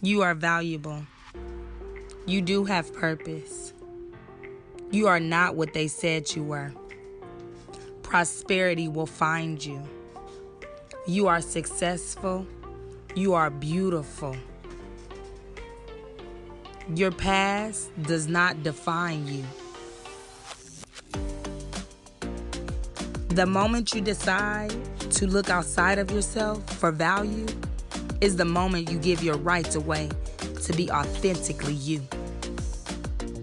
You are valuable. You do have purpose. You are not what they said you were. Prosperity will find you. You are successful. You are beautiful. Your past does not define you. The moment you decide to look outside of yourself for value is the moment you give your rights away to be authentically you.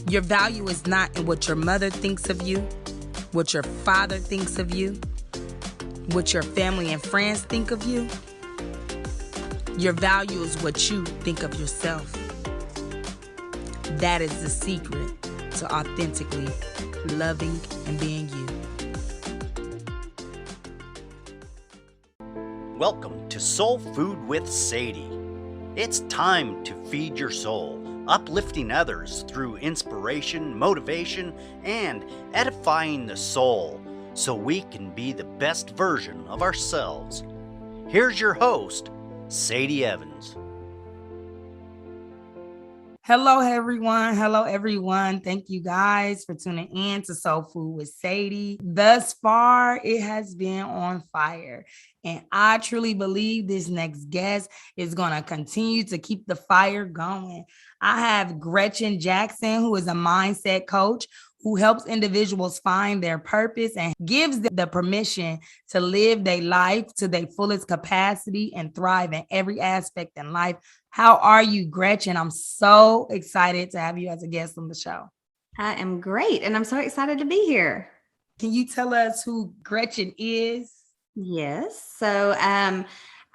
Your value is not in what your mother thinks of you, what your father thinks of you, what your family and friends think of you. Your value is what you think of yourself. That is the secret to authentically loving and being you. Welcome to Soul Food with Sadie. It's time to feed your soul, uplifting others through inspiration, motivation, and edifying the soul so we can be the best version of ourselves. Here's your host, Sadie Evans. Hello, everyone. Hello, everyone. Thank you guys for tuning in to Soul Food with Sadie. Thus far, it has been on fire. And I truly believe this next guest is going to continue to keep the fire going. I have Gretchen Jackson, who is a mindset coach who helps individuals find their purpose and gives them the permission to live their life to their fullest capacity and thrive in every aspect in life. How are you, Gretchen? I'm so excited to have you as a guest on the show. I am great, and I'm so excited to be here. Can you tell us who Gretchen is? Yes. So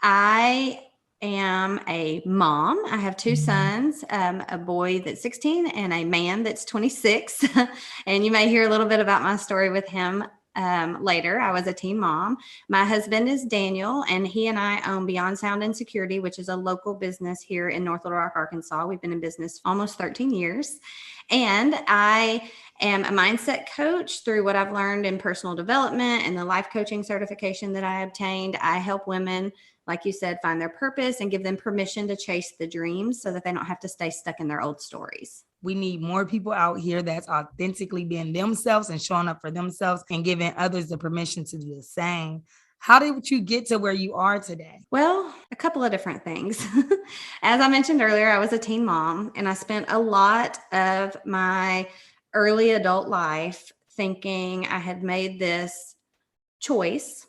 I am a mom. I have two sons, a boy that's 16 and a man that's 26. And you may hear a little bit about my story with him later. I was a teen mom. My husband is Daniel, and he and I own Beyond Sound and Security, which is a local business here in North Little Rock, Arkansas. We've been in business almost 13 years. And I am a mindset coach through what I've learned in personal development and the life coaching certification that I obtained. I help women, like you said, find their purpose and give them permission to chase the dreams so that they don't have to stay stuck in their old stories. We need more people out here that's authentically being themselves and showing up for themselves and giving others the permission to do the same. How did you get to where you are today? Well, a couple of different things. As I mentioned earlier, I was a teen mom, and I spent a lot of my early adult life thinking I had made this choice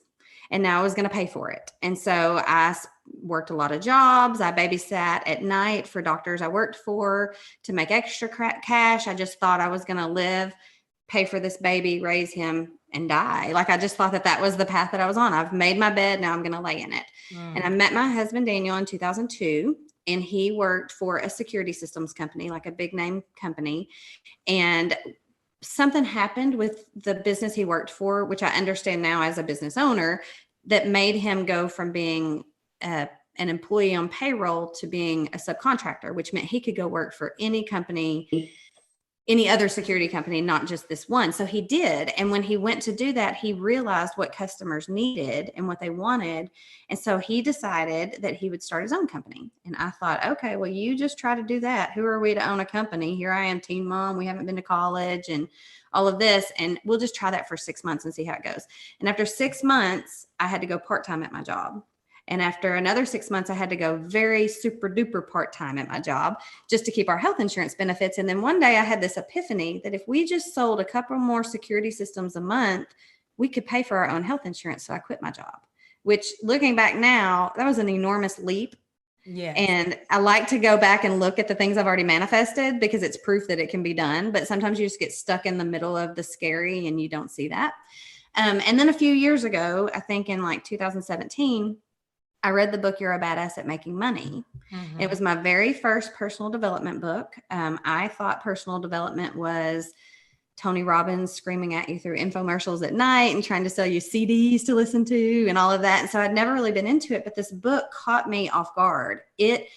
and now I was going to pay for it. And so I worked a lot of jobs. I babysat at night for doctors I worked for to make extra cash. I just thought I was going to live, pay for this baby, raise him, and die. Like I just thought that was the path that I was on. I've made my bed. Now I'm going to lay in it. And I met my husband, Daniel, in 2002, and he worked for a security systems company, like a big name company. And something happened with the business he worked for, which I understand now as a business owner, that made him go from being an employee on payroll to being a subcontractor, which meant he could go work for any company, any other security company, not just this one. So he did. And when he went to do that, he realized what customers needed and what they wanted. And so he decided that he would start his own company. And I thought, okay, well, you just try to do that. Who are we to own a company? Here I am, teen mom. We haven't been to college and all of this. And we'll just try that for 6 months and see how it goes. And after 6 months, I had to go part-time at my job. And after another 6 months, I had to go very super duper part-time at my job just to keep our health insurance benefits. And then one day I had this epiphany that if we just sold a couple more security systems a month, we could pay for our own health insurance. So I quit my job, which looking back now, that was an enormous leap. Yeah. And I like to go back and look at the things I've already manifested because it's proof that it can be done. But sometimes you just get stuck in the middle of the scary and you don't see that. And then a few years ago, I think in like 2017, I read the book, You're a Badass at Making Money. Mm-hmm. It was my very first personal development book. I thought personal development was Tony Robbins screaming at you through infomercials at night and trying to sell you CDs to listen to and all of that. And so I'd never really been into it, but this book caught me off guard. It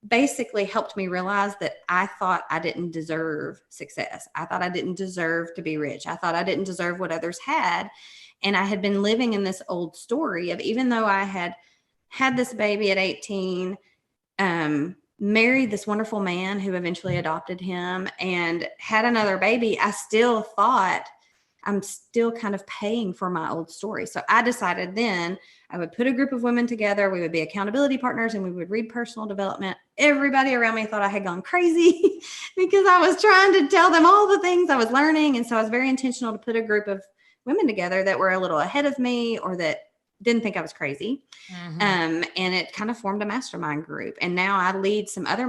basically helped me realize that I thought I didn't deserve success. I thought I didn't deserve to be rich. I thought I didn't deserve what others had. And I had been living in this old story of, even though I had this baby at 18, married this wonderful man who eventually adopted him and had another baby, I still thought I'm still kind of paying for my old story. So I decided then I would put a group of women together. We would be accountability partners and we would read personal development. Everybody around me thought I had gone crazy because I was trying to tell them all the things I was learning. And so I was very intentional to put a group of women together that were a little ahead of me or that didn't think I was crazy. And it kind of formed a mastermind group. And now I lead some other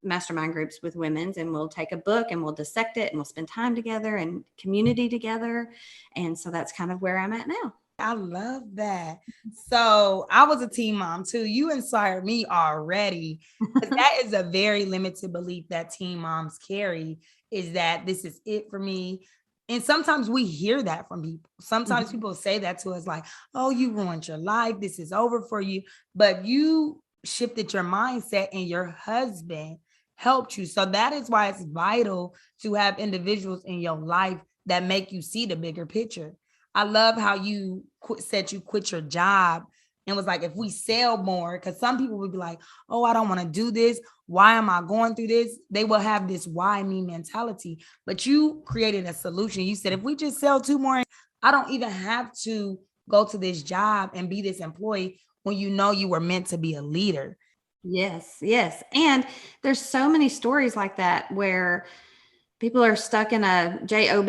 mastermind groups with women's, and we'll take a book and we'll dissect it and we'll spend time together and community together. And so that's kind of where I'm at now. I love that. So I was a teen mom too. You inspired me already. That is a very limited belief that teen moms carry, is that this is it for me. And sometimes we hear that from people. Sometimes people say that to us like, oh, you ruined your life. This is over for you. But you shifted your mindset and your husband helped you. So that is why it's vital to have individuals in your life that make you see the bigger picture. I love how you said you quit your job and was like, if we sell more, because some people would be like, oh, I don't want to do this. Why am I going through this? They will have this why me mentality. But you created a solution. You said, if we just sell 2 more, I don't even have to go to this job and be this employee when you know you were meant to be a leader. Yes, yes. And there's so many stories like that where people are stuck in a job,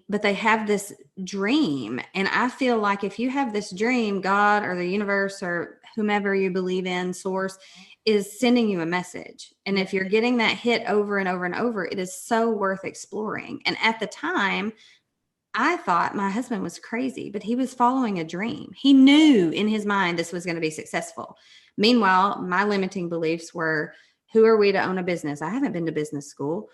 but they have this dream. And I feel like if you have this dream, God or the universe or whomever you believe in, source, is sending you a message. And if you're getting that hit over and over and over, it is so worth exploring. And at the time, I thought my husband was crazy, but he was following a dream. He knew in his mind this was going to be successful. Meanwhile, my limiting beliefs were, who are we to own a business? I haven't been to business school.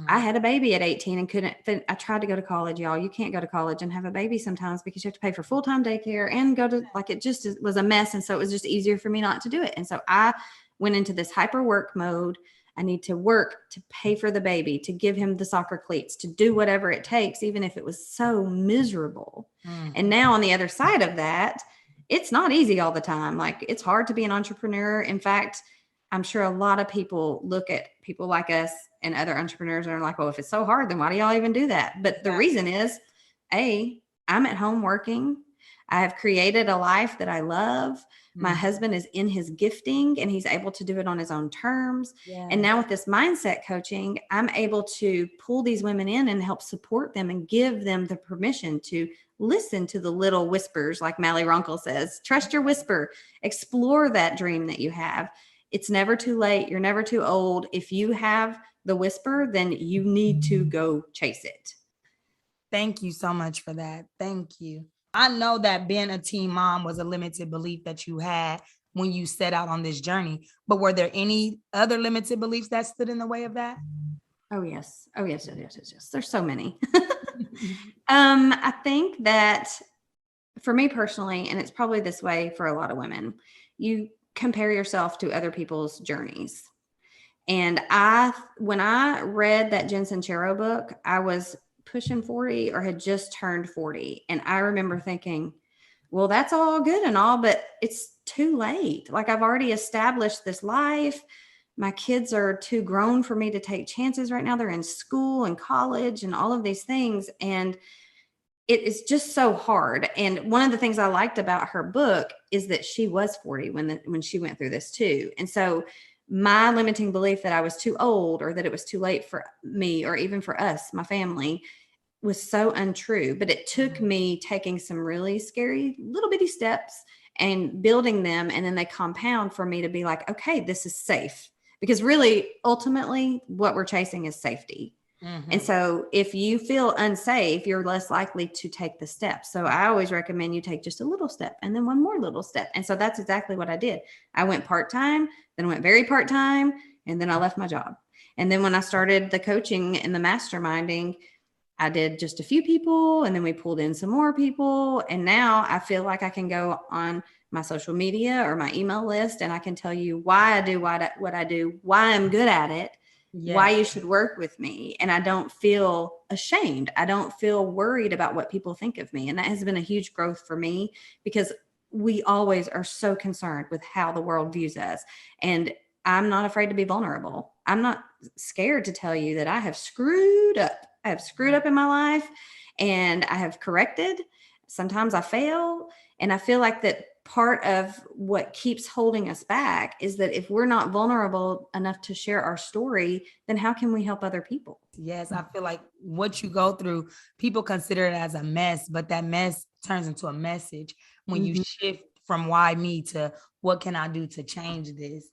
I had a baby at 18 and couldn't. I tried to go to college, y'all. You can't go to college and have a baby sometimes because you have to pay for full-time daycare and go to, like, it just was a mess. And so it was just easier for me not to do it. And so I went into this hyper work mode. I need to work to pay for the baby, to give him the soccer cleats, to do whatever it takes, even if it was so miserable. And now on the other side of that, it's not easy all the time. Like, it's hard to be an entrepreneur. In fact, I'm sure a lot of people look at people like us and other entrepreneurs and are like, well, if it's so hard, then why do y'all even do that? But the reason is, I'm at home working. I have created a life that I love. My husband is in his gifting and he's able to do it on his own terms. And now with this mindset coaching, I'm able to pull these women in and help support them and give them the permission to listen to the little whispers, like Mallory Runkle says, trust your whisper, explore that dream that you have. It's never too late. You're never too old. If you have the whisper, then you need to go chase it. Thank you so much for that. Thank you. I know that being a teen mom was a limited belief that you had when you set out on this journey, but were there any other limited beliefs that stood in the way of that? Oh, yes. Oh, yes. There's so many. I think that for me personally, and it's probably this way for a lot of women, you compare yourself to other people's journeys. And when I read that Jen Sincero book, I was pushing 40 or had just turned 40. And I remember thinking, well, that's all good and all, but it's too late. Like, I've already established this life. My kids are too grown for me to take chances right now. They're in school and college and all of these things. And it is just so hard. And one of the things I liked about her book is that she was 40 when she went through this too. And so my limiting belief that I was too old or that it was too late for me or even for us, my family, was so untrue. But it took me taking some really scary little bitty steps and building them. And then they compound for me to be like, okay, this is safe. Because really, ultimately, what we're chasing is safety. And so if you feel unsafe, you're less likely to take the steps. So I always recommend you take just a little step and then one more little step. And so that's exactly what I did. I went part-time, then went very part-time, and then I left my job. And then when I started the coaching and the masterminding, I did just a few people, and then we pulled in some more people. And now I feel like I can go on my social media or my email list, and I can tell you why I do what I do, why I'm good at it, why you should work with me. And I don't feel ashamed. I don't feel worried about what people think of me. And that has been a huge growth for me, because we always are so concerned with how the world views us. And I'm not afraid to be vulnerable. I'm not scared to tell you that I have screwed up. I have screwed up in my life and I have corrected. Sometimes I fail. And I feel like that part of what keeps holding us back is that if we're not vulnerable enough to share our story, then how can we help other people? Yes, I feel like what you go through, people consider it as a mess, but that mess turns into a message when you Mhm. shift from why me to what can I do to change this.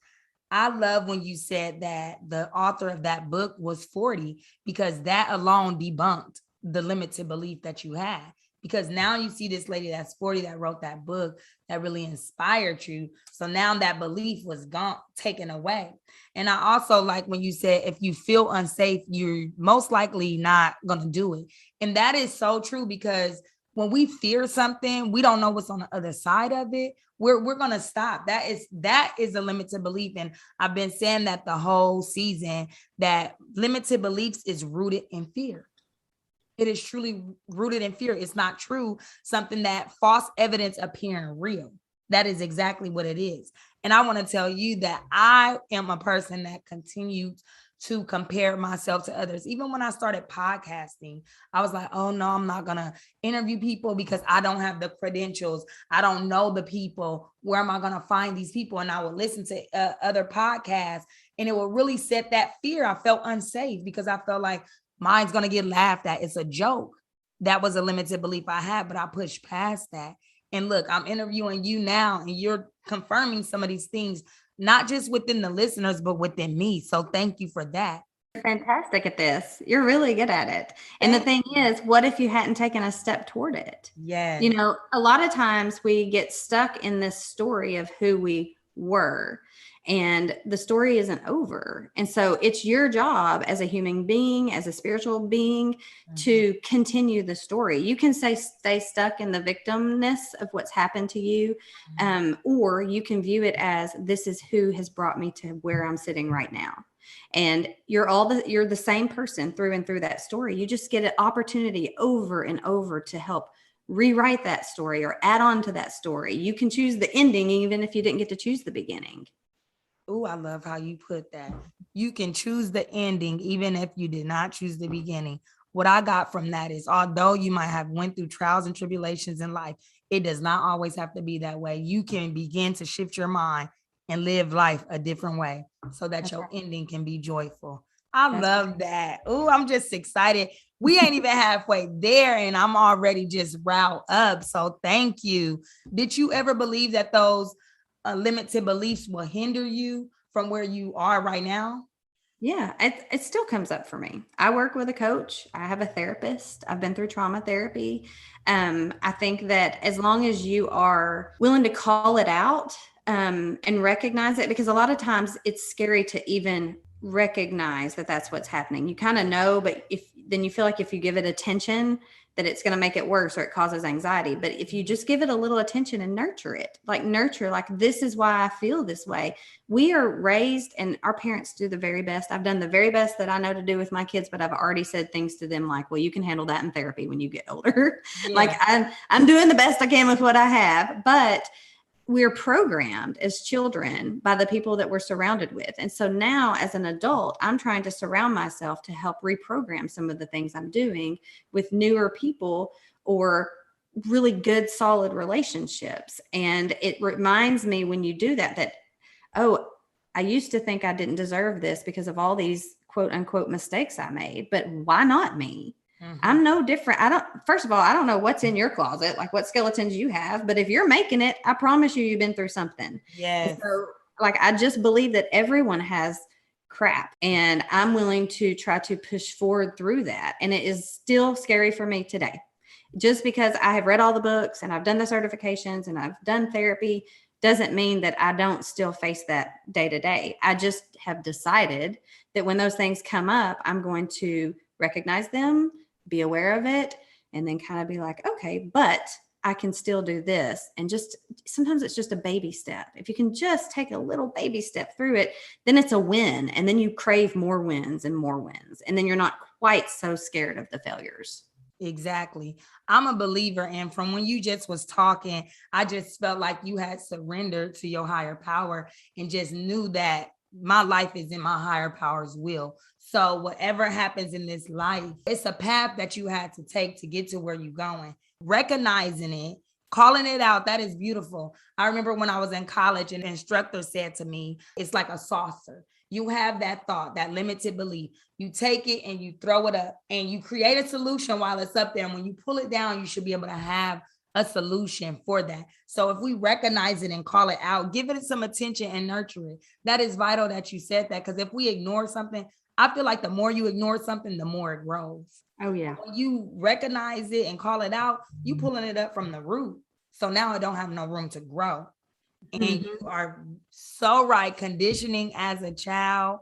I love when you said that the author of that book was 40, because that alone debunked the limited belief that you had. Because now you see this lady that's 40 that wrote that book that really inspired you. So now that belief was gone, taken away. And I also like when you said if you feel unsafe, you're most likely not going to do it. And that is so true, because when we fear something, we don't know what's on the other side of it. We're gonna stop. That is a limited belief. And I've been saying that the whole season, that limited beliefs is rooted in fear. It is truly rooted in fear. It's not true. Something that false evidence appearing real. That is exactly what it is. And I want to tell you that I am a person that continues to compare myself to others. Even when I started podcasting, I was like, oh no, I'm not going to interview people because I don't have the credentials. I don't know the people. Where am I going to find these people? And I would listen to other podcasts, and it would really set that fear. I felt unsafe because I felt like mine's going to get laughed at. It's a joke. That was a limited belief I had, but I pushed past that. And look, I'm interviewing you now, and you're confirming some of these things, not just within the listeners, but within me. So thank you for that. You're fantastic at this. You're really good at it. And the thing is, what if you hadn't taken a step toward it? Yes. You know, a lot of times we get stuck in this story of who we were, and the story isn't over. And so it's your job as a human being, as a spiritual being, to continue the story. You can stay stuck in the victimness of what's happened to you, or you can view it as this is who has brought me to where I'm sitting right now. And you're the same person through and through that story. You just get an opportunity over and over to help rewrite that story or add on to that story. You can choose the ending even if you didn't get to choose the beginning. Oh, I love how you put that. You can choose the ending even if you did not choose the beginning. What I got from that is, although you might have went through trials and tribulations in life, it does not always have to be that way. You can begin to shift your mind and live life a different way so that That's your right. ending can be joyful. I That's love that. Oh, I'm just excited. We ain't even halfway there, and I'm already just riled up. So thank you. Did you ever believe that those limited beliefs will hinder you from where you are right now? Yeah, it still comes up for me. I work with a coach. I have a therapist. I've been through trauma therapy. I think that as long as you are willing to call it out, and recognize it, because a lot of times it's scary to even recognize that that's what's happening. You kind of know, but if then you feel like if you give it attention, that it's going to make it worse or it causes anxiety. But if you just give it a little attention and nurture it, like this is why I feel this way. We are raised, and our parents do the very best. I've done the very best that I know to do with my kids, but I've already said things to them like, well, you can handle that in therapy when you get older. Yeah. Like I'm doing the best I can with what I have, but we're programmed as children by the people that we're surrounded with. And so now as an adult, I'm trying to surround myself to help reprogram some of the things I'm doing with newer people or really good, solid relationships. And it reminds me when you do that, oh, I used to think I didn't deserve this because of all these quote unquote mistakes I made, but why not me? I'm no different. First of all, I don't know what's in your closet, like what skeletons you have, but if you're making it, I promise you've been through something. Yes. So, like, I just believe that everyone has crap, and I'm willing to try to push forward through that. And it is still scary for me today. Just because I have read all the books and I've done the certifications and I've done therapy doesn't mean that I don't still face that day to day. I just have decided that when those things come up, I'm going to recognize them, be aware of it, and then kind of be like, okay, but I can still do this. And just sometimes it's just a baby step. If you can just take a little baby step through it, then it's a win. And then you crave more wins and more wins. And then you're not quite so scared of the failures. Exactly. I'm a believer. And from when you just was talking, I just felt like you had surrendered to your higher power and just knew that my life is in my higher power's will. So whatever happens in this life, it's a path that you had to take to get to where you're going. Recognizing it, calling it out, that is beautiful. I remember when I was in college, an instructor said to me, it's like a saucer. You have that thought, that limited belief. You take it and you throw it up and you create a solution while it's up there. And when you pull it down, you should be able to have a solution for that. So if we recognize it and call it out, give it some attention and nurture it. That is vital that you said that, because if we ignore something, I feel like the more you ignore something, the more it grows. Oh, yeah. When you recognize it and call it out, you pulling it up from the root. So now it don't have no room to grow. And you are so right. Conditioning as a child.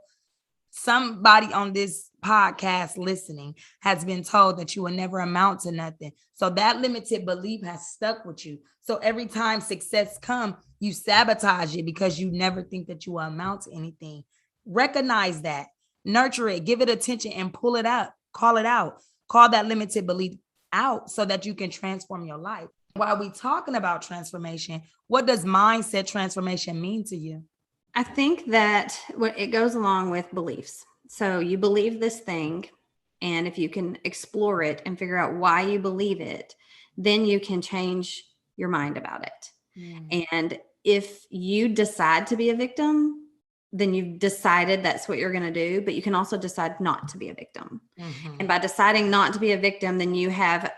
Somebody on this podcast listening has been told that you will never amount to nothing. So that limited belief has stuck with you. So every time success comes, you sabotage it because you never think that you will amount to anything. Recognize that, nurture it, give it attention, and pull it up, call it out, call that limited belief out so that you can transform your life. While we talking about transformation, what does mindset transformation mean to you? I think that it goes along with beliefs. So you believe this thing, and if you can explore it and figure out why you believe it, then you can change your mind about it. And if you decide to be a victim, then you've decided that's what you're going to do, but you can also decide not to be a victim. And by deciding not to be a victim, then you have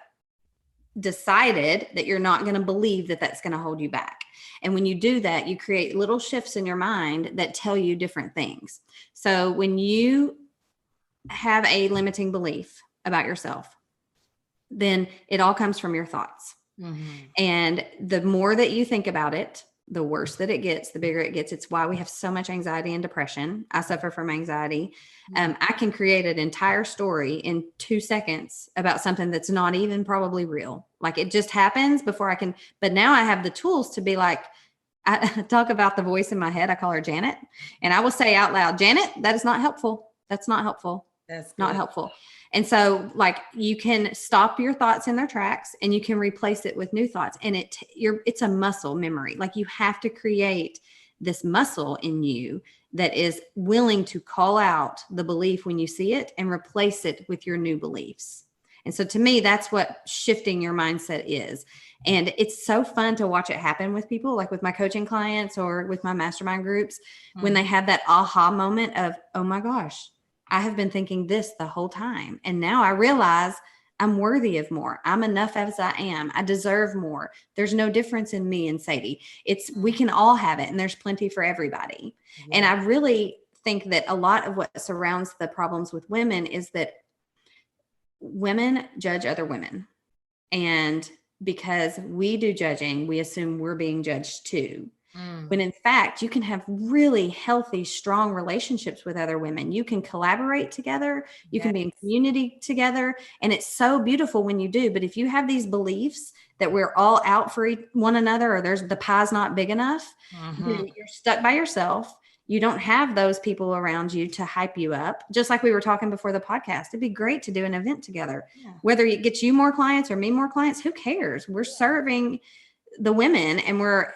decided that you're not going to believe that that's going to hold you back. And when you do that, you create little shifts in your mind that tell you different things. So when you have a limiting belief about yourself, then it all comes from your thoughts. And the more that you think about it, the worse that it gets, the bigger it gets. It's why we have so much anxiety and depression. I suffer from anxiety. I can create an entire story in 2 seconds about something that's not even probably real. Like it just happens before I can, but now I have the tools to be like, I talk about the voice in my head. I call her Janet, and I will say out loud, Janet, that is not helpful. That's not helpful. That's not helpful. And so like you can stop your thoughts in their tracks and you can replace it with new thoughts. And it's a muscle memory. Like you have to create this muscle in you that is willing to call out the belief when you see it and replace it with your new beliefs. And so to me, that's what shifting your mindset is. And it's so fun to watch it happen with people, like with my coaching clients or with my mastermind groups, when they have that aha moment of, oh my gosh, I have been thinking this the whole time. And now I realize I'm worthy of more. I'm enough as I am. I deserve more. There's no difference in me and Sadie. We can all have it, and there's plenty for everybody. And I really think that a lot of what surrounds the problems with women is that women judge other women. And because we do judging, we assume we're being judged too. When in fact, you can have really healthy, strong relationships with other women. You can collaborate together. You can be in community together. And it's so beautiful when you do. But if you have these beliefs that we're all out for one another, or the pie's not big enough, then you're stuck by yourself. You don't have those people around you to hype you up. Just like we were talking before the podcast, it'd be great to do an event together. Whether it gets you more clients or me more clients, who cares? We're serving the women, and we're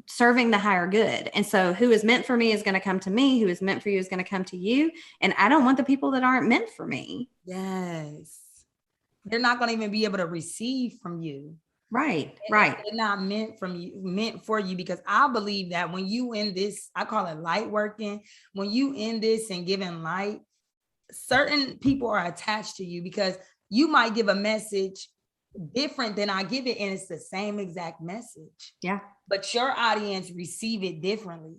serving the higher good. And so who is meant for me is going to come to me. Who is meant for you is going to come to you. And I don't want the people that aren't meant for me. Yes. They're not going to even be able to receive from you. Right. They're not meant for you, because I believe that when you in this, I call it light working, when you in this and giving light, certain people are attached to you, because you might give a message different than I give it, and it's the same exact message. Yeah. But your audience receive it differently.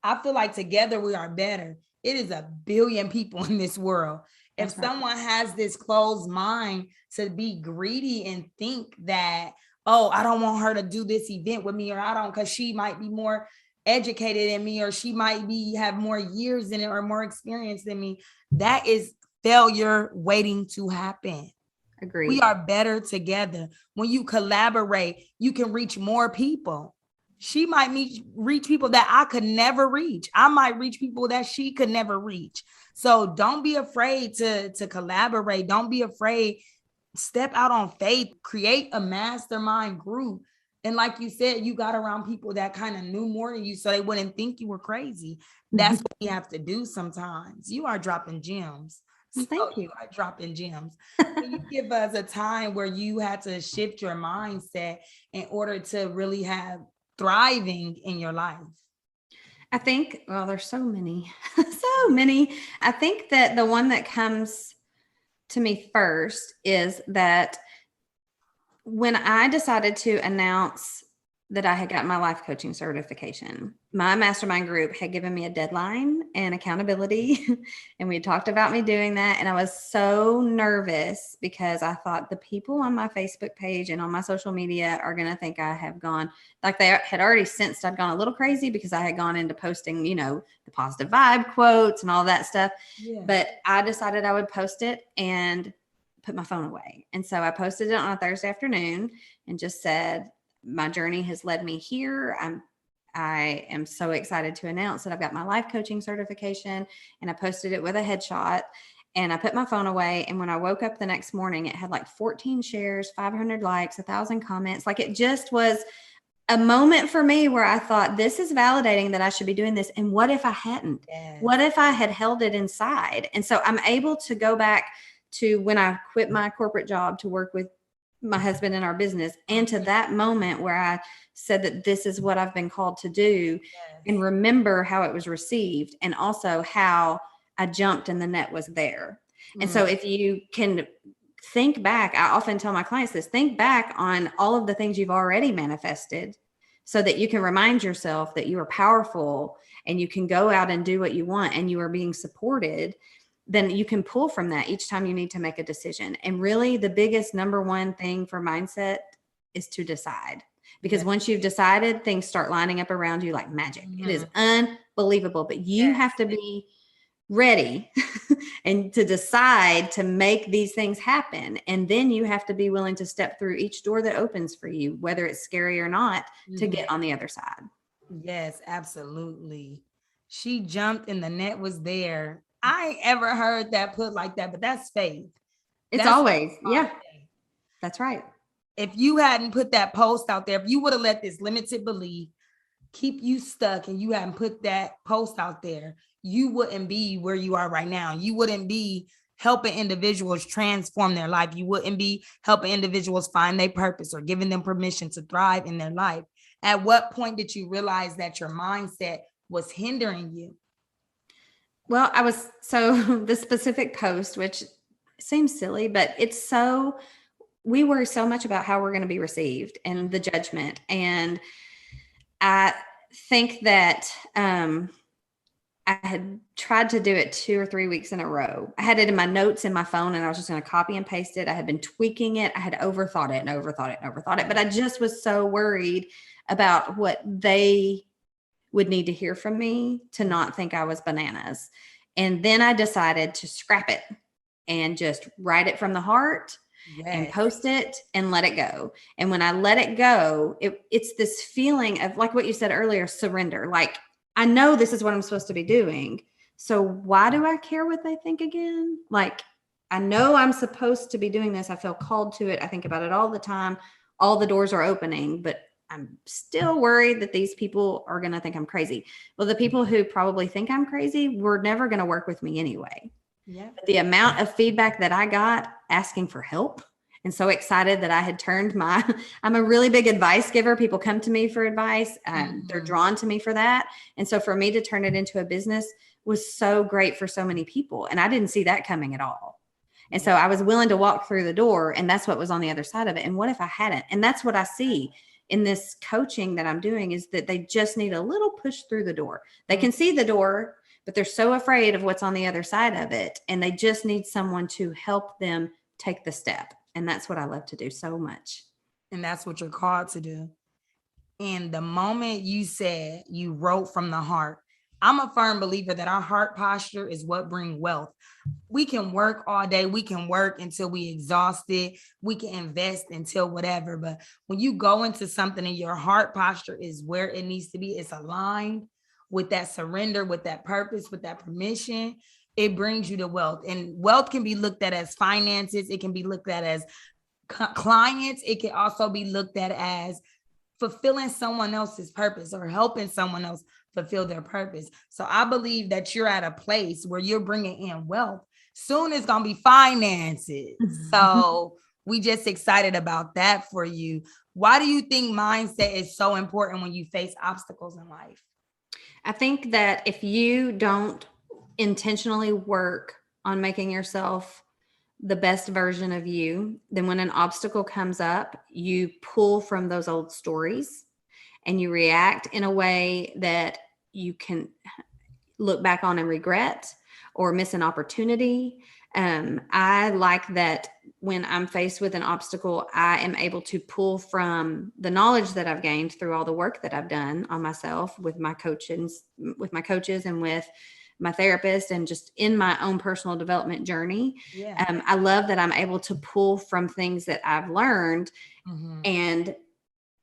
I feel like together we are better. It is a billion people in this world. If someone has this closed mind to be greedy and think that, oh, I don't want her to do this event with me, or I don't, because she might be more educated than me, or she might have more years in it or more experience than me, that is failure waiting to happen. Agreed. We are better together. When you collaborate, you can reach more people. She might reach people that I could never reach. I might reach people that she could never reach. So don't be afraid to collaborate. Don't be afraid. Step out on faith. Create a mastermind group. And like you said, you got around people that kind of knew more than you, so they wouldn't think you were crazy. That's what we have to do sometimes. You are dropping gems. So Thank you. you are dropping gems. Can you give us a time where you had to shift your mindset in order to really have thriving in your life? I think, well, there's so many, so many. I think that the one that comes to me first is that when I decided to announce that I had got my life coaching certification, my mastermind group had given me a deadline and accountability. And we had talked about me doing that. And I was so nervous because I thought the people on my Facebook page and on my social media are going to think I have gone, like they had already sensed I'd gone a little crazy because I had gone into posting, the positive vibe quotes and all that stuff. Yeah. But I decided I would post it and put my phone away. And so I posted it on a Thursday afternoon and just said, my journey has led me here. I am so excited to announce that I've got my life coaching certification, and I posted it with a headshot, and I put my phone away. And when I woke up the next morning, it had like 14 shares, 500 likes, 1,000 comments. Like it just was a moment for me where I thought, this is validating that I should be doing this. And what if I hadn't? Yes. What if I had held it inside? And so I'm able to go back to when I quit my corporate job to work with my husband in our business, and to that moment where I said that this is what I've been called to do, Yes. and remember how it was received, and also how I jumped and the net was there. And so if you can think back, I often tell my clients this, think back on all of the things you've already manifested so that you can remind yourself that you are powerful and you can go out and do what you want and you are being supported. Then you can pull from that each time you need to make a decision. And really the biggest number one thing for mindset is to decide, because once you've decided, things start lining up around you like magic. It is unbelievable, but you have to be ready and to decide to make these things happen. And then you have to be willing to step through each door that opens for you, whether it's scary or not, to get on the other side. Yes, absolutely. She jumped and the net was there. I ain't ever heard that put like that, but that's faith. It's That's always, yeah, faith. that's right. If you hadn't put that post out there, if you would have let this limited belief keep you stuck and you hadn't put that post out there, you wouldn't be where you are right now. You wouldn't be helping individuals transform their life. You wouldn't be helping individuals find their purpose or giving them permission to thrive in their life. At what point did you realize that your mindset was hindering you? Well, the specific post, which seems silly, but we worry so much about how we're going to be received and the judgment. And I think that I had tried to do it 2 or 3 weeks in a row. I had it in my notes in my phone and I was just going to copy and paste it. I had been tweaking it. I had overthought it and overthought it and overthought it, but I just was so worried about what they would need to hear from me to not think I was bananas. And then I decided to scrap it and just write it from the heart and post it and let it go. And when I let it go, it's this feeling of, like what you said earlier, surrender. Like, I know this is what I'm supposed to be doing. So why do I care what they think again? Like, I know I'm supposed to be doing this. I feel called to it. I think about it all the time. All the doors are opening, but I'm still worried that these people are going to think I'm crazy. Well, the people who probably think I'm crazy were never going to work with me anyway. Yeah. But the amount of feedback that I got asking for help, and so excited that I had turned I'm a really big advice giver. People come to me for advice. They're drawn to me for that. And so for me to turn it into a business was so great for so many people. And I didn't see that coming at all. And so I was willing to walk through the door, and that's what was on the other side of it. And what if I hadn't? And that's what I see in this coaching that I'm doing, is that they just need a little push through the door. They can see the door, but they're so afraid of what's on the other side of it. And they just need someone to help them take the step. And that's what I love to do so much. And that's what you're called to do. And the moment you said you wrote from the heart, I'm a firm believer that our heart posture is what brings wealth. We can work all day. We can work until we exhausted. We can invest until whatever. But when you go into something and your heart posture is where it needs to be, it's aligned with that surrender, with that purpose, with that permission, it brings you to wealth. And wealth can be looked at as finances. It can be looked at as clients. It can also be looked at as fulfilling someone else's purpose or helping someone else fulfill their purpose. So I believe that you're at a place where you're bringing in wealth. Soon it's going to be finances. So we just excited about that for you. Why do you think mindset is so important when you face obstacles in life? I think that if you don't intentionally work on making yourself the best version of you, then when an obstacle comes up, you pull from those old stories and you react in a way that you can look back on and regret or miss an opportunity. I like that when I'm faced with an obstacle, I am able to pull from the knowledge that I've gained through all the work that I've done on myself with my coaches and with my therapist and just in my own personal development journey. Yeah. I love that I'm able to pull from things that I've learned and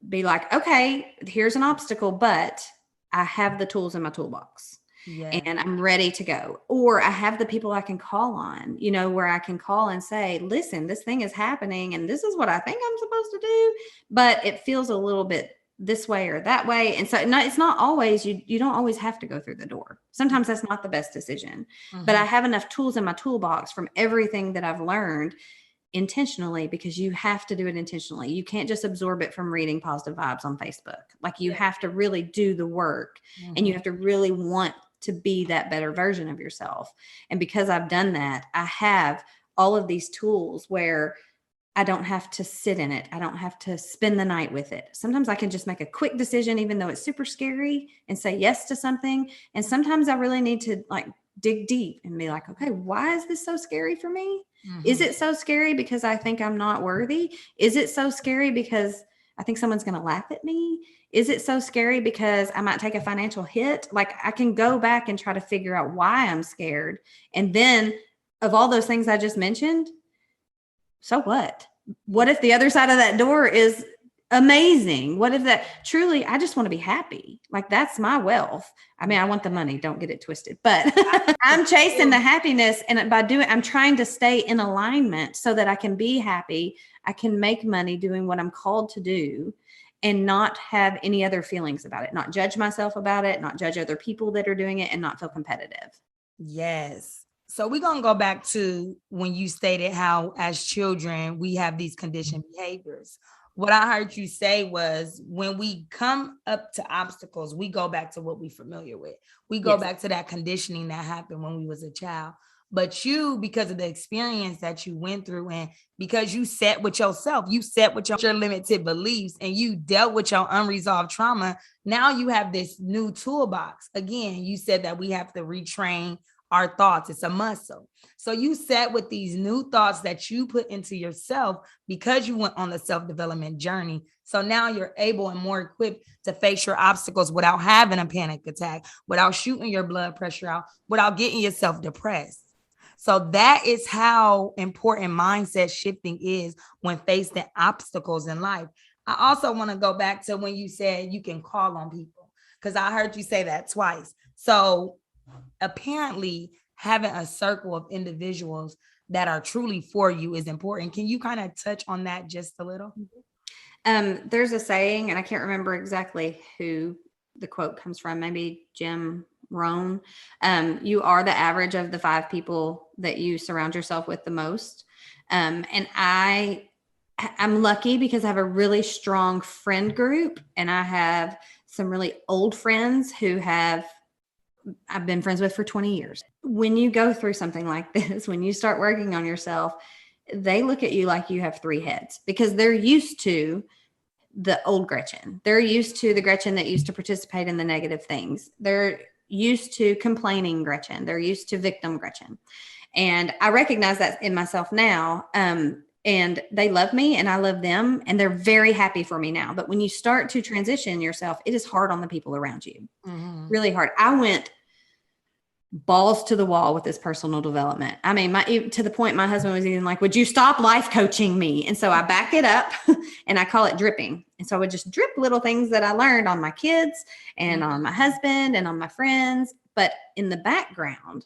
be like, okay, here's an obstacle, but I have the tools in my toolbox. Yeah. And I'm ready to go. Or I have the people I can call on, where I can call and say, listen, this thing is happening and this is what I think I'm supposed to do, but it feels a little bit this way or that way. And so it's not always, you don't always have to go through the door. Sometimes that's not the best decision, but I have enough tools in my toolbox from everything that I've learned intentionally, because you have to do it intentionally. You can't just absorb it from reading positive vibes on Facebook. Like you have to really do the work and you have to really want to be that better version of yourself. And because I've done that, I have all of these tools where I don't have to sit in it. I don't have to spend the night with it. Sometimes I can just make a quick decision, even though it's super scary, and say yes to something. And sometimes I really need to dig deep and be like, okay, why is this so scary for me? Is it so scary because I think I'm not worthy? Is it so scary because I think someone's going to laugh at me? Is it so scary because I might take a financial hit? I can go back and try to figure out why I'm scared. And then of all those things I just mentioned, so what? What if the other side of that door is amazing? What if that truly, I just want to be happy. That's my wealth. I mean, I want the money, don't get it twisted, but I'm chasing the happiness. And by doing, I'm trying to stay in alignment so that I can be happy. I can make money doing what I'm called to do and not have any other feelings about it, not judge myself about it, not judge other people that are doing it, and not feel competitive. Yes. So we're going to go back to when you stated how as children, we have these conditioned behaviors. What I heard you say was when we come up to obstacles, we go back to what we're familiar with. We go back to that conditioning that happened when we was a child. But you, because of the experience that you went through and because you sat with yourself, you sat with your limited beliefs and you dealt with your unresolved trauma. Now you have this new toolbox. Again, you said that we have to retrain our thoughts. It's a muscle. So you sat with these new thoughts that you put into yourself because you went on the self-development journey. So now you're able and more equipped to face your obstacles without having a panic attack, without shooting your blood pressure out, without getting yourself depressed. So that is how important mindset shifting is when facing obstacles in life. I also want to go back to when you said you can call on people, because I heard you say that twice. So apparently having a circle of individuals that are truly for you is important. Can you kind of touch on that just a little? There's a saying, and I can't remember exactly who the quote comes from, maybe Jim Rohn. You are the average of the 5 people that you surround yourself with the most. And I'm lucky because I have a really strong friend group, and I have some really old friends who I've been friends with for 20 years. When you go through something like this, when you start working on yourself, they look at you like you have 3 heads because they're used to the old Gretchen. They're used to the Gretchen that used to participate in the negative things. They're used to complaining Gretchen. They're used to victim Gretchen. And I recognize that in myself now. And they love me and I love them and they're very happy for me now. But when you start to transition yourself, it is hard on the people around you. Really hard. I went balls to the wall with this personal development. I mean, to the point my husband was even like, would you stop life coaching me? And so I back it up and I call it dripping. And so I would just drip little things that I learned on my kids and on my husband and on my friends. But in the background,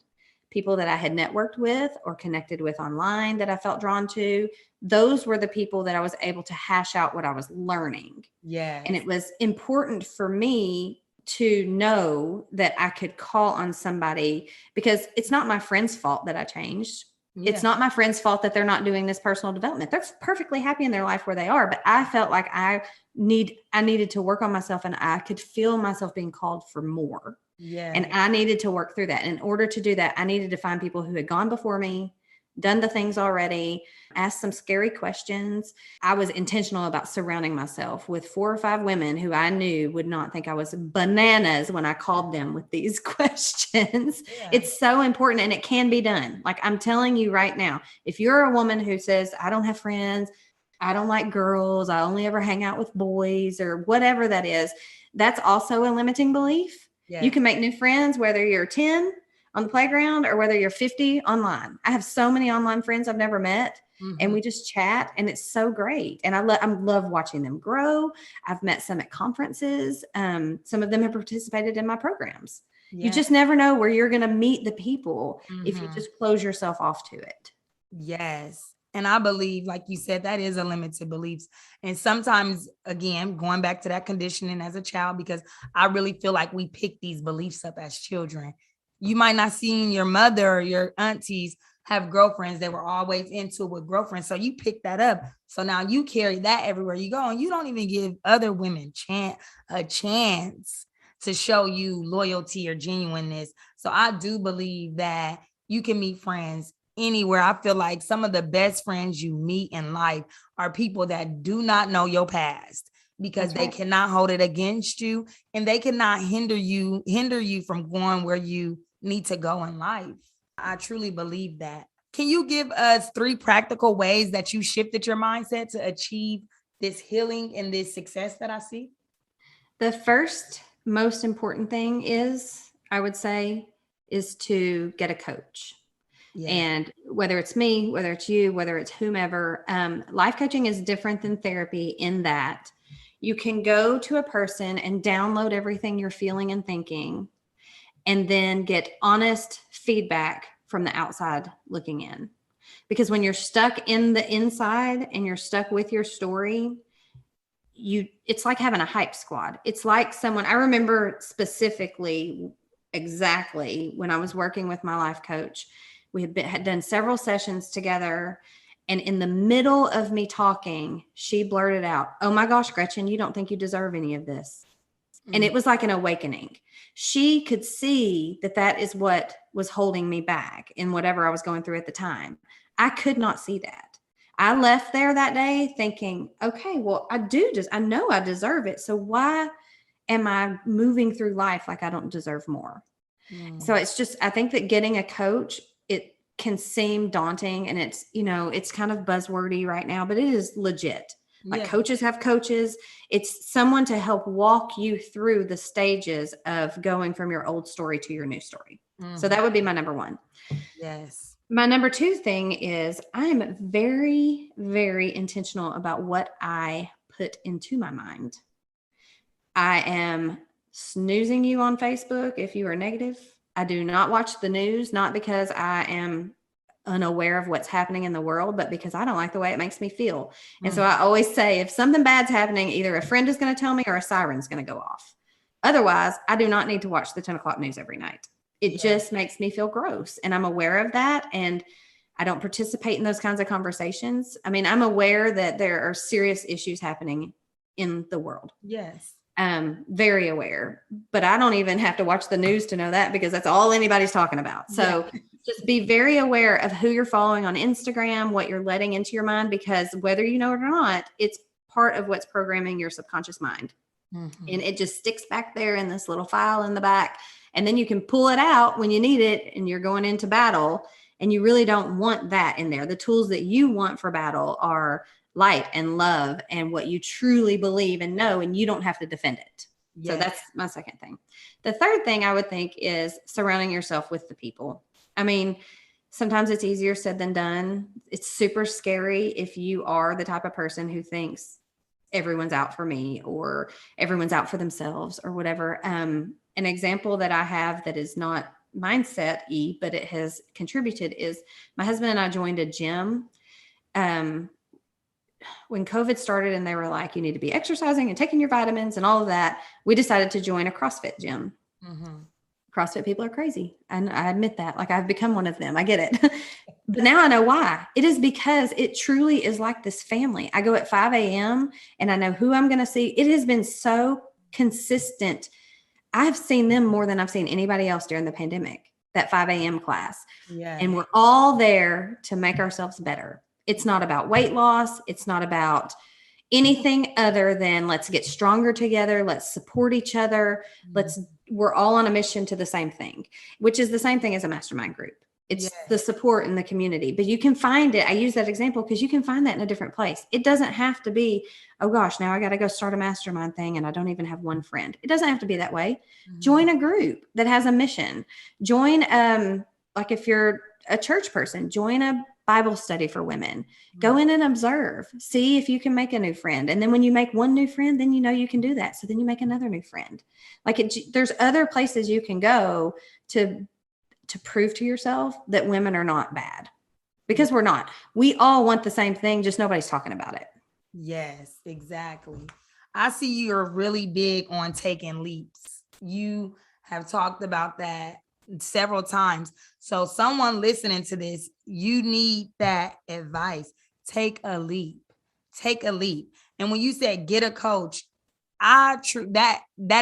people that I had networked with or connected with online that I felt drawn to. Those were the people that I was able to hash out what I was learning. Yes. And it was important for me to know that I could call on somebody, because it's not my friend's fault that I changed. It's not my friend's fault that they're not doing this personal development. They're perfectly happy in their life where they are. But I felt like I needed to work on myself, and I could feel myself being called for more. Yeah. And I needed to work through that. In order to do that, I needed to find people who had gone before me, done the things already, asked some scary questions. I was intentional about surrounding myself with 4 or 5 women who I knew would not think I was bananas when I called them with these questions. Yeah. It's so important, and it can be done. Like, I'm telling you right now, if you're a woman who says, I don't have friends, I don't like girls, I only ever hang out with boys, or whatever that is, that's also a limiting belief. Yeah. You can make new friends whether you're 10 on the playground or whether you're 50 online. I have so many online friends I've never met, and we just chat, and it's so great. And I love watching them grow. I've met some at conferences. Some of them have participated in my programs. Yeah. You just never know where you're going to meet the people if you just close yourself off to it. Yes. And I believe, like you said, that is a limited beliefs. And sometimes, again, going back to that conditioning as a child, because I really feel like we pick these beliefs up as children. You might not see your mother or your aunties have girlfriends that were always into it with girlfriends. So you pick that up. So now you carry that everywhere you go, and you don't even give other women a chance to show you loyalty or genuineness. So I do believe that you can meet friends anywhere. I feel like some of the best friends you meet in life are people that do not know your past, because they cannot hold it against you, and they cannot hinder you from going where you need to go in life. I truly believe that. Can you give us 3 practical ways that you shifted your mindset to achieve this healing and this success that I see? The first most important thing I would say, is to get a coach. Yeah. And whether it's me, whether it's you, whether it's whomever, life coaching is different than therapy in that you can go to a person and download everything you're feeling and thinking, and then get honest feedback from the outside looking in. Because when you're stuck in the inside and you're stuck with your story, it's like having a hype squad. It's like I remember specifically exactly when I was working with my life coach, we had done several sessions together. And in the middle of me talking, she blurted out, "Oh my gosh, Gretchen, you don't think you deserve any of this." And it was like an awakening. She could see that is what was holding me back in whatever I was going through at the time. I could not see that. I left there that day thinking, okay, well, I know I deserve it. So why am I moving through life like I don't deserve more? So I think that getting a coach, it can seem daunting, and it's kind of buzzwordy right now, but it is legit. Like, coaches have coaches. It's someone to help walk you through the stages of going from your old story to your new story. So that would be my number 1. Yes. My number 2 thing is I'm very, very intentional about what I put into my mind. I am snoozing you on Facebook if you are negative. I do not watch the news, not because I am unaware of what's happening in the world, but because I don't like the way it makes me feel. And so I always say, if something bad's happening, either a friend is going to tell me or a siren's going to go off. Otherwise, I do not need to watch the 10 o'clock news every night. It just makes me feel gross. And I'm aware of that. And I don't participate in those kinds of conversations. I mean, I'm aware that there are serious issues happening in the world. Yes. Very aware, but I don't even have to watch the news to know that, because that's all anybody's talking about. So just be very aware of who you're following on Instagram, what you're letting into your mind, because whether you know it or not, it's part of what's programming your subconscious mind. And it just sticks back there in this little file in the back. And then you can pull it out when you need it and you're going into battle, and you really don't want that in there. The tools that you want for battle are light and love and what you truly believe and know, and you don't have to defend it. So that's my second thing. The third thing I would think is surrounding yourself with the people. I mean, sometimes it's easier said than done. It's super scary if you are the type of person who thinks everyone's out for me or everyone's out for themselves or whatever. An example that I have that is not mindset but it has contributed, is my husband and I joined a gym. When COVID started and they were like, you need to be exercising and taking your vitamins and all of that, we decided to join a CrossFit gym. Mhm. CrossFit people are crazy. And I admit that. Like, I've become one of them. I get it. But now I know why. It is because it truly is like this family. I go at 5 a.m. and I know who I'm going to see. It has been so consistent. I've seen them more than I've seen anybody else during the pandemic, that 5 a.m. class. Yeah. And we're all there to make ourselves better. It's not about weight loss. It's not about anything other than let's get stronger together. Let's support each other. We're all on a mission to the same thing, which is the same thing as a mastermind group. It's the support in the community, but you can find it. I use that example because you can find that in a different place. It doesn't have to be, oh gosh, now I got to go start a mastermind thing and I don't even have one friend. It doesn't have to be that way. Join a group that has a mission. Join, like if you're a church person, join a Bible study for women. Go in and observe, see if you can make a new friend. And then when you make one new friend, then you know you can do that. So then you make another new friend. Like there's other places you can go to prove to yourself that women are not bad, because we're not. We all want the same thing, just nobody's talking about it. Yes, exactly. I see you're really big on taking leaps. You have talked about that several times. So someone listening to this, you need that advice. Take a leap. Take a leap. And when you said get a coach, that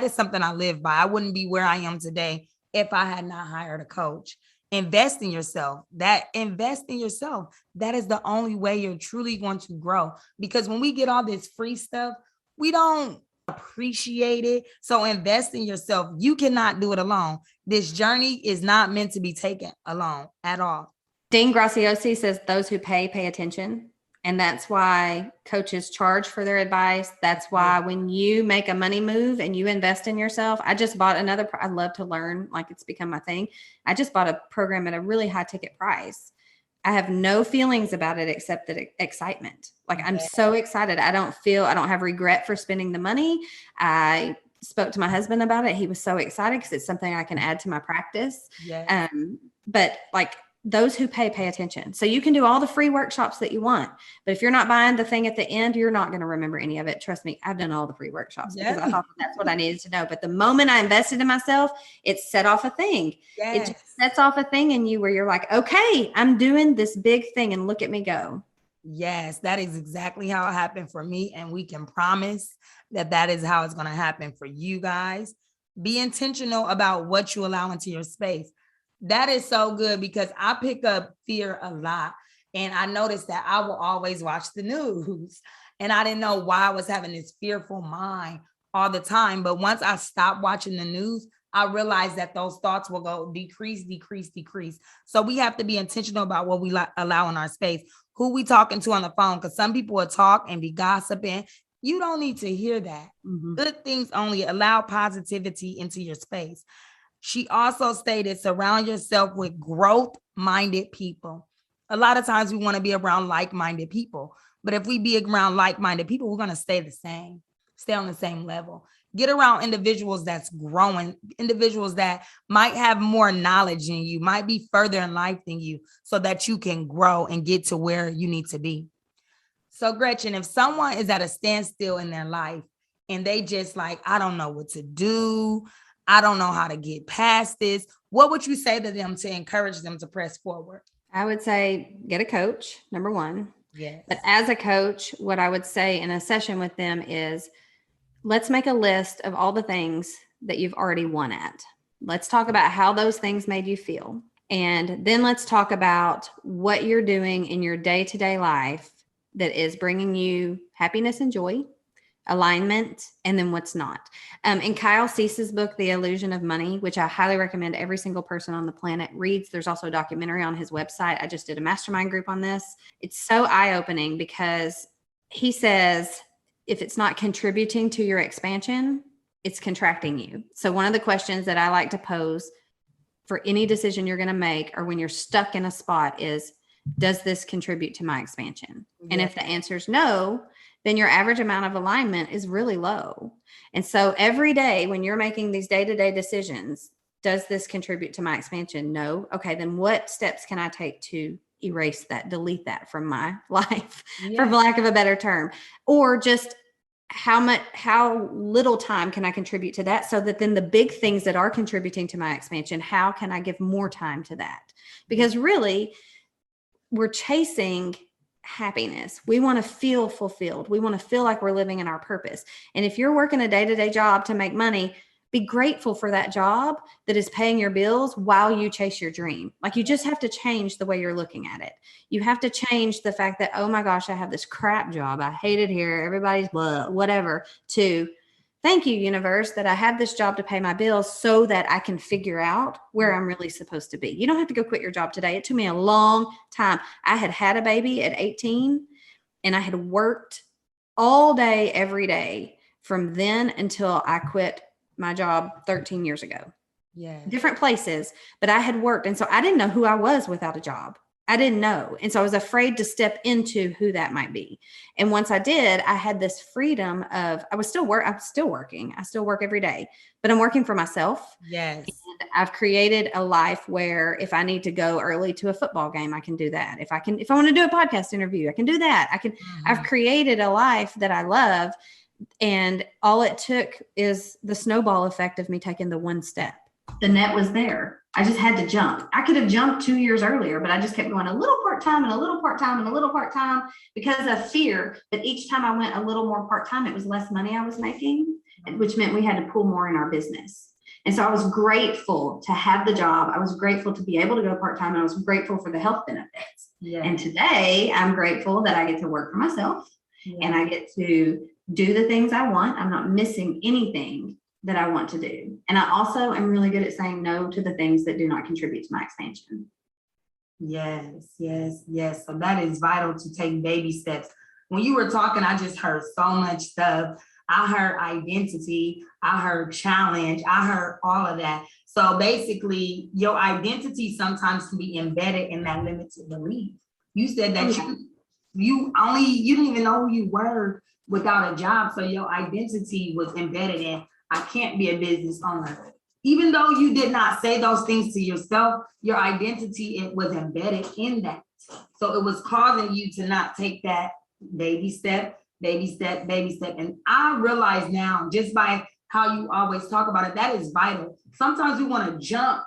is something I live by. I wouldn't be where I am today if I had not hired a coach. Invest in yourself. Invest in yourself. That is the only way you're truly going to grow. Because when we get all this free stuff, we don't appreciate it. So invest in yourself. You cannot do it alone. This journey is not meant to be taken alone at all. Dean Graziosi says those who pay attention. And that's why coaches charge for their advice. That's why when you make a money move and you invest in yourself, I just bought I love to learn, like it's become my thing. I just bought a program at a really high ticket price. I have no feelings about it except that excitement. Like I'm so excited. I don't have regret for spending the money. I spoke to my husband about it. He was so excited because it's something I can add to my practice. But like, those who pay attention. So you can do all the free workshops that you want, but if you're not buying the thing at the end, you're not going to remember any of it. Trust me, I've done all the free workshops because I thought that's what I needed to know. But the moment I invested in myself, it set off a thing. It just sets off a thing in you where you're like, okay, I'm doing this big thing and look at me go. Yes, that is exactly how it happened for me. And we can promise that is how it's going to happen for you guys. Be intentional about what you allow into your space. That is so good because I pick up fear a lot. And I noticed that I will always watch the news. And I didn't know why I was having this fearful mind all the time. But once I stopped watching the news, I realized that those thoughts will go decrease. So we have to be intentional about what we allow in our space. Who we talking to on the phone? Because some people will talk and be gossiping. You don't need to hear that. Good things only. Allow positivity into your space. She also stated, surround yourself with growth-minded people. A lot of times we want to be around like-minded people, but if we be around like-minded people, we're going to stay the same, stay on the same level. Get around individuals that's growing, individuals that might have more knowledge than you, might be further in life than you, so that you can grow and get to where you need to be. So Gretchen, if someone is at a standstill in their life and they just like, I don't know what to do, I don't know how to get past this, what would you say to them to encourage them to press forward? I would say get a coach, number one. Yes. But as a coach, what I would say in a session with them is, let's make a list of all the things that you've already won at. Let's talk about how those things made you feel. And then let's talk about what you're doing in your day-to-day life that is bringing you happiness and joy, alignment, and then what's not. In Kyle Cease's book, The Illusion of Money, which I highly recommend every single person on the planet reads. There's also a documentary on his website. I just did a mastermind group on this. It's so eye-opening because he says, if it's not contributing to your expansion, it's contracting you. So one of the questions that I like to pose for any decision you're going to make, or when you're stuck in a spot, is, does this contribute to my expansion? And if the answer is no, then your average amount of alignment is really low. And so every day when you're making these day-to-day decisions, Does this contribute to my expansion? No. Okay, then what steps can I take to erase that, delete that from my life, for lack of a better term? Or just how little time can I contribute to that, so that then the big things that are contributing to my expansion, how can I give more time to that? Because really, we're chasing happiness. We want to feel fulfilled. We want to feel like we're living in our purpose. And if you're working a day-to-day job to make money, be grateful for that job that is paying your bills while you chase your dream. Like, you just have to change the way you're looking at it. You have to change the fact that, oh my gosh, I have this crap job. I hate it here. Everybody's blah, whatever, to thank you, universe, that I have this job to pay my bills so that I can figure out where I'm really supposed to be. You don't have to go quit your job today. It took me a long time. I had a baby at 18, and I had worked all day, every day from then until I quit my job 13 years ago. Yeah. Different places, but I had worked. And so I didn't know who I was without a job. I didn't know. And so I was afraid to step into who that might be. And once I did, I had this freedom of, I'm still working. I still work every day, but I'm working for myself. Yes. And I've created a life where if I need to go early to a football game, I can do that. If I want to do a podcast interview, I can do that. I've created a life that I love. And all it took is the snowball effect of me taking the one step. The net was there. I just had to jump. I could have jumped 2 years earlier, but I just kept going a little part-time and a little part-time and a little part-time because of fear that each time I went a little more part-time, it was less money I was making, which meant we had to pull more in our business. And so I was grateful to have the job. I was grateful to be able to go part-time. And I was grateful for the health benefits. Yeah. And today I'm grateful that I get to work for myself. Yeah. And I get to do the things I want. I'm not missing anything that I want to do. And I also am really good at saying no to the things that do not contribute to my expansion. Yes, yes, yes. So that is vital, to take baby steps. When you were talking, I just heard so much stuff. I heard identity, I heard challenge, I heard all of that. So basically, your identity sometimes can be embedded in that limited belief. You said that you didn't even know who you were without a job. So your identity was embedded in, I can't be a business owner. Even though you did not say those things to yourself, your identity, it was embedded in that. So it was causing you to not take that baby step, baby step, baby step. And I realize now, just by how you always talk about it, that is vital. Sometimes we want to jump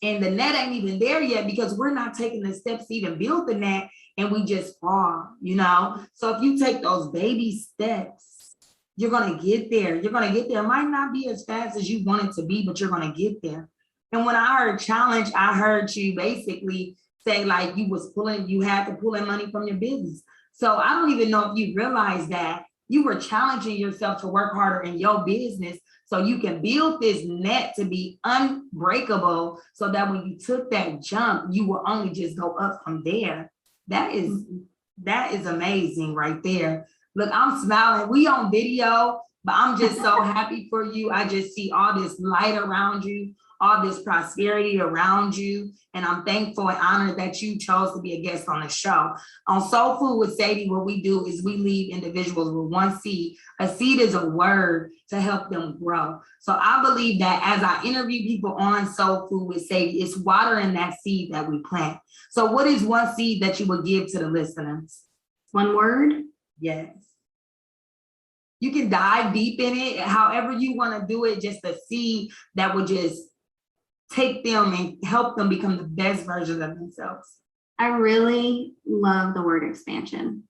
and the net ain't even there yet because we're not taking the steps to even build the net, and we just fall, you know? So if you take those baby steps, you're going to get there. You're going to get there. It might not be as fast as you want it to be, but you're going to get there. And when I heard challenge, I heard you basically say like you had to pull in money from your business. So I don't even know if you realize that you were challenging yourself to work harder in your business so you can build this net to be unbreakable, so that when you took that jump, you will only just go up from there. That is amazing right there. Look, I'm smiling. We on video, but I'm just so happy for you. I just see all this light around you, all this prosperity around you. And I'm thankful and honored that you chose to be a guest on the show. On Soul Food with Sadie, what we do is we leave individuals with one seed. A seed is a word to help them grow. So I believe that as I interview people on Soul Food with Sadie, it's watering that seed that we plant. So what is one seed that you would give to the listeners? One word? Yes. You can dive deep in it, however you want to do it, just a seed that would just take them and help them become the best versions of themselves. I really love the word expansion.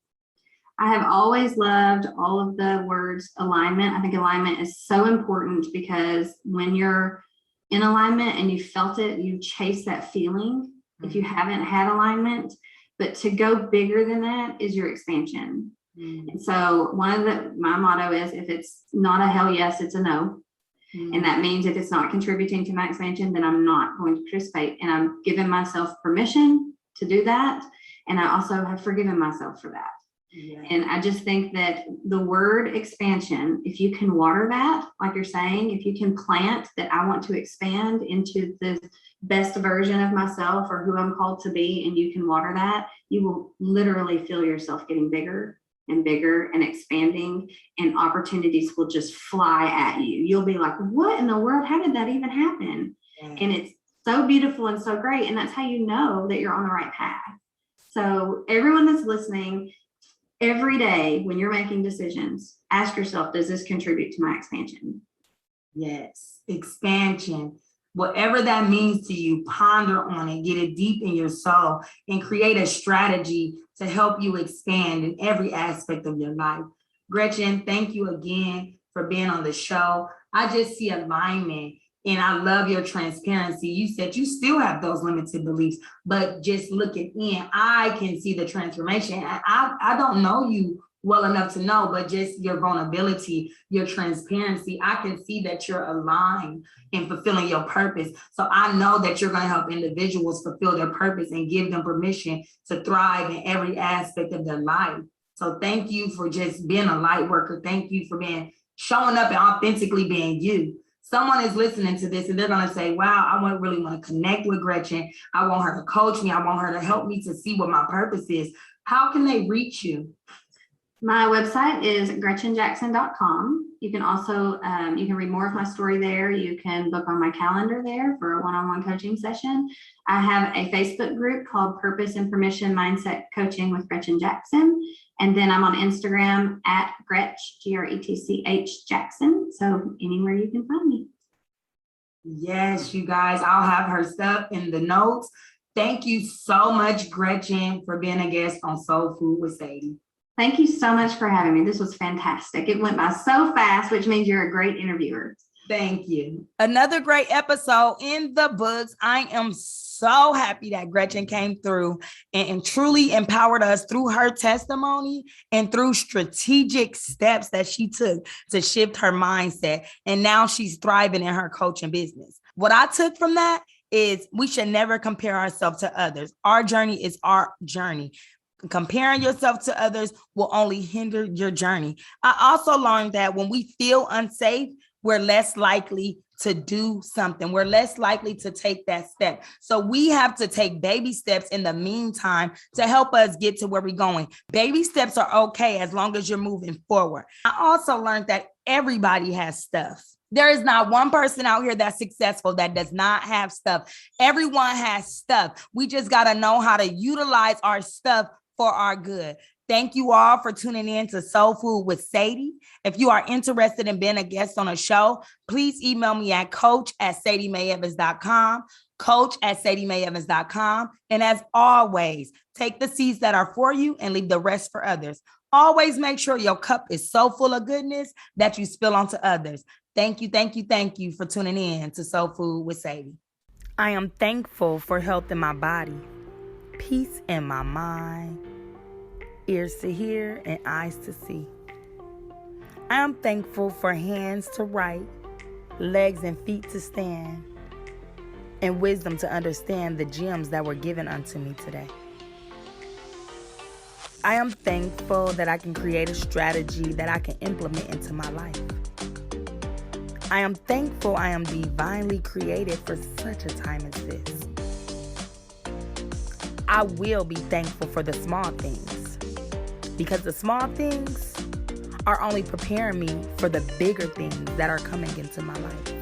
I have always loved all of the words alignment. I think alignment is so important because when you're in alignment and you felt it, you chase that feeling if you haven't had alignment. But to go bigger than that is your expansion. And so my motto is, if it's not a hell yes, it's a no. And that means if it's not contributing to my expansion, then I'm not going to participate. And I'm giving myself permission to do that. And I also have forgiven myself for that. Yeah. And I just think that the word expansion, if you can water that, like you're saying, if you can plant that I want to expand into the best version of myself or who I'm called to be, and you can water that, you will literally feel yourself getting bigger and bigger and expanding, and opportunities will just fly at you. You'll be like, what in the world? How did that even happen? And it's so beautiful and so great. And that's how you know that you're on the right path. So everyone that's listening, every day when you're making decisions, ask yourself, does this contribute to my expansion? Yes, expansion. Whatever that means to you, ponder on it, get it deep in your soul, and create a strategy to help you expand in every aspect of your life. Gretchen, thank you again for being on the show. I just see alignment, and I love your transparency. You said you still have those limited beliefs, but just looking in, I can see the transformation. I don't know you well enough to know, but just your vulnerability, your transparency, I can see that you're aligned in fulfilling your purpose. So I know that you're going to help individuals fulfill their purpose and give them permission to thrive in every aspect of their life. So thank you for just being a light worker. Thank you for showing up and authentically being you. Someone is listening to this and they're going to say, wow, I really want to connect with Gretchen. I want her to coach me. I want her to help me to see what my purpose is. How can they reach you? My website is gretchenjackson.com. You can also, you can read more of my story there. You can book on my calendar there for a one-on-one coaching session. I have a Facebook group called Purpose and Permission Mindset Coaching with Gretchen Jackson. And then I'm on Instagram at Gretch, Gretch Jackson. So anywhere you can find me. Yes, you guys, I'll have her stuff in the notes. Thank you so much, Gretchen, for being a guest on Soul Food with Sadie. Thank you so much for having me. This was fantastic. It went by so fast, which means you're a great interviewer. Thank you. Another great episode in the books. I am so happy that Gretchen came through and truly empowered us through her testimony and through strategic steps that she took to shift her mindset. And now she's thriving in her coaching business. What I took from that is we should never compare ourselves to others. Our journey is our journey. Comparing yourself to others will only hinder your journey. I also learned that when we feel unsafe, we're less likely to do something. We're less likely to take that step. So we have to take baby steps in the meantime to help us get to where we're going. Baby steps are okay as long as you're moving forward. I also learned that everybody has stuff. There is not one person out here that's successful that does not have stuff. Everyone has stuff. We just got to know how to utilize our stuff for our good. Thank you all for tuning in to Soul Food with Sadie. If you are interested in being a guest on a show, please email me at coach@SadieMayEvans.com, coach@SadieMayEvans.com. And as always, take the seeds that are for you and leave the rest for others. Always make sure your cup is so full of goodness that you spill onto others. Thank you, thank you, thank you for tuning in to Soul Food with Sadie. I am thankful for health in my body, peace in my mind, ears to hear and eyes to see. I am thankful for hands to write, legs and feet to stand, and wisdom to understand the gems that were given unto me today. I am thankful that I can create a strategy that I can implement into my life. I am thankful I am divinely created for such a time as this. I will be thankful for the small things, because the small things are only preparing me for the bigger things that are coming into my life.